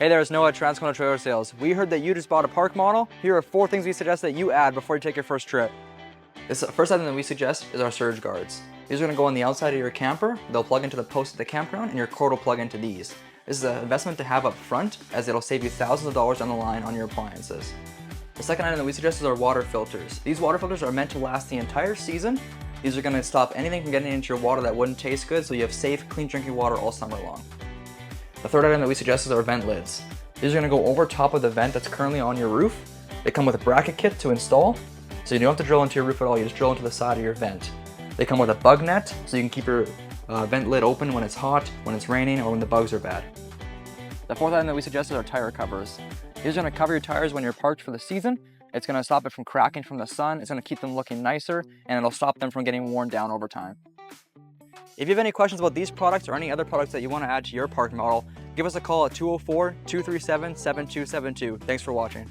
Hey there, it's Noah at Transcona Trailer Sales. We heard that you just bought a park model. Here are 4 things we suggest that you add before you take your first trip. This first item that we suggest is our surge guards. These are going to go on the outside of your camper. They'll plug into the post at the campground, and your cord will plug into these. This is an investment to have up front, as it'll save you thousands of dollars down the line on your appliances. The second item that we suggest is our water filters. These water filters are meant to last the entire season. These are going to stop anything from getting into your water that wouldn't taste good, so you have safe, clean drinking water all summer long. The third item that we suggest is our vent lids. These are going to go over top of the vent that's currently on your roof. They come with a bracket kit to install, so you don't have to drill into your roof at all, you just drill into the side of your vent. They come with a bug net, so you can keep your vent lid open when it's hot, when it's raining, or when the bugs are bad. The fourth item that we suggest is our tire covers. These are going to cover your tires when you're parked for the season. It's going to stop it from cracking from the sun, it's going to keep them looking nicer, and it'll stop them from getting worn down over time. If you have any questions about these products or any other products that you want to add to your park model, give us a call at 204-237-7272. Thanks for watching.